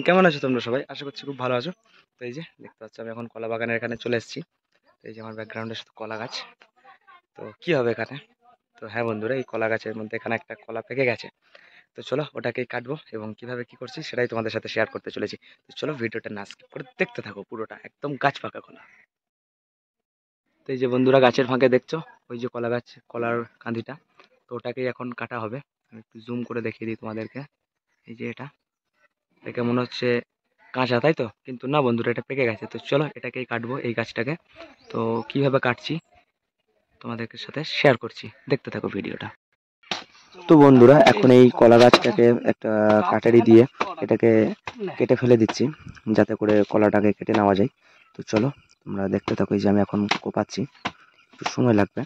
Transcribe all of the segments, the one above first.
কেমন আছো তোমরা সবাই? আশা করছি খুব ভালো আছো। তো এই যে দেখতে পাচ্ছ আমি এখন কলা বাগানের এখানে চলে এসেছি। তো এই যে আমার ব্যাকগ্রাউন্ডে শুধু কলা গাছ। তো কি হবে এখানে? তো হ্যাঁ বন্ধুরা, এই কলা গাছের মধ্যে এখানে একটা কলা পেকে গেছে। তো চলো ওটাকেই কাটবো এবং কিভাবে কি করছি সেটাই তোমাদের সাথে শেয়ার করতে চলেছি। তো চলো ভিডিওটা না স্কিপ করে দেখতে থাকো, পুরোটা একদম গাছ পাকা কলা। তো এই যে বন্ধুরা গাছের ফাঁকে দেখছো ওই যে কলা গাছ, কলার কাঁধিটা। তো ওটাকেই এখন কাটা হবে। আমি একটু জুম করে দেখিয়ে দিই তোমাদেরকে। এই যে এটা দেখে মনে হচ্ছে কাঁচা, তাই তো? কিন্তু না বন্ধুরা, এটা পেকে গেছে। তো চলো এটাকেই কাটবো, এই গাছটাকে। তো কিভাবে কাটছি তোমাদের সাথে শেয়ার করছি, দেখতে থাকো ভিডিওটা। তো বন্ধুরা এখন এই কলা গাছটাকে একটা কাটারি দিয়ে এটাকে কেটে ফেলে দিচ্ছি, যাতে করে কলাটাকে কেটে নেওয়া যায়। তো চলো তোমরা দেখতে থাকো। এই যে আমি এখন কোপাচ্ছি, একটু সময় লাগবে।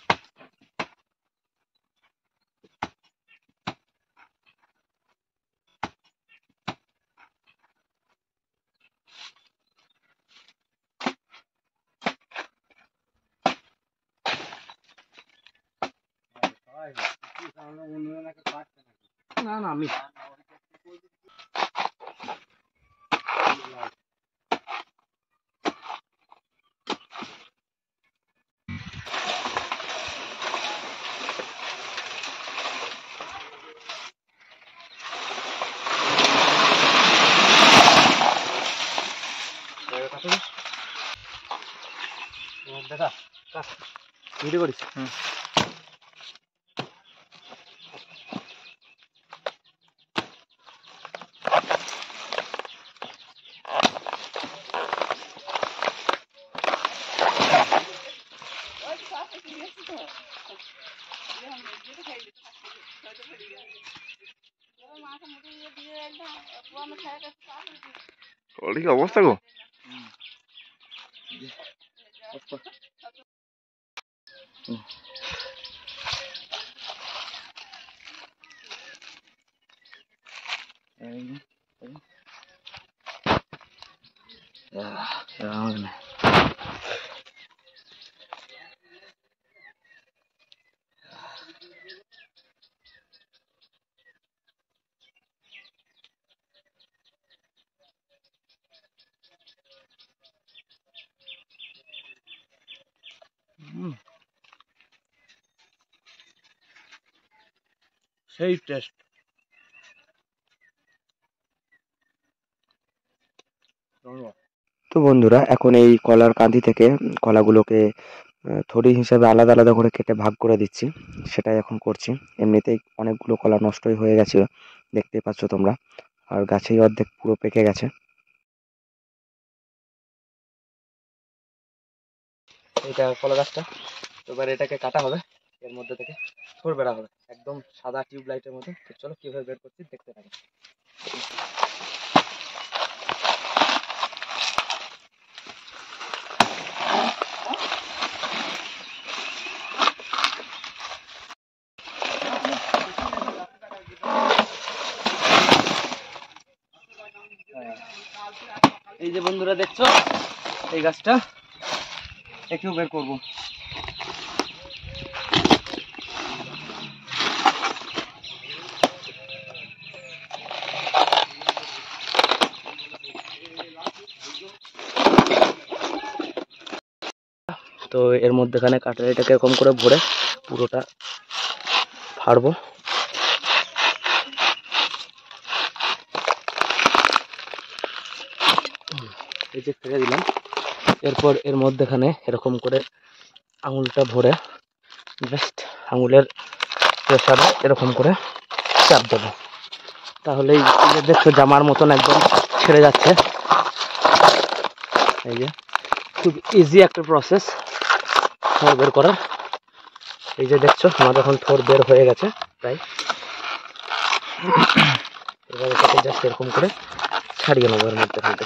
না না আমি দেখা ভিডিও করিস। কি অবস্থা গো? সেই টেস্ট। তো বন্ধুরা এখন এই কলার কাঁধি থেকে কলাগুলোকে থলি হিসাবে আলাদা আলাদা করে কেটে ভাগ করে দিচ্ছি, সেটাই এখন করছি। এমনিতেই অনেকগুলো কলা নষ্টই হয়ে গেছে, দেখতেই পাচ্ছ তোমরা। আর গাছেই অর্ধেক পুরো পেকে গেছে। এইটা কলা গাছটা। তো এবার এটাকে কাটা হবে, এর মধ্যে থেকে থোড় বেরা হবে একদম সাদা টিউব লাইটের মতো। তো চলো কিভাবে বের করছি দেখতে থাকো। এই যে বন্ধুরা দেখছো এই গাছটা, একেও বের করবো। তো এর মধ্যেখানে কাটারিটাকে এরকম করে ভরে পুরোটা ফাড়বো। এই যে ফেলে দিলাম। এরপর এর মধ্যেখানে এরকম করে আঙুলটা ভরে জাস্ট আঙুলের প্রেসারে এরকম করে চাপ দেবো, তাহলেই দেখছো জামার মতন একদম ছেড়ে যাচ্ছে। এই যে খুব ইজি একটা প্রসেস থোড় বের করার। এই যে দেখছো আমার এখন থোড় বের হয়ে গেছে প্রায়। এবার এটাকে জাস্ট এরকম করে ছাড়িয়ে নেবো এর মধ্যে থেকে।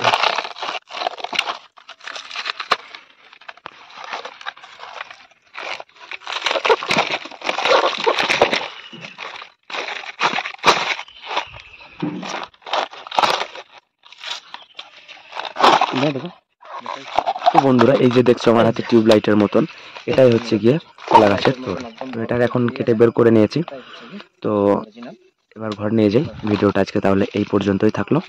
তো বন্ধুরা এই যে দেখছো আমার হাতে টিউব লাইটের মতন, এটাই হচ্ছে গিয়ে কলা গাছের থোড়। তো এটা এখন কেটে বের করে নিয়েছি। তো এবার ঘর নিয়ে যাই। ভিডিওটা আজকে তাহলে এই পর্যন্তই থাকলো।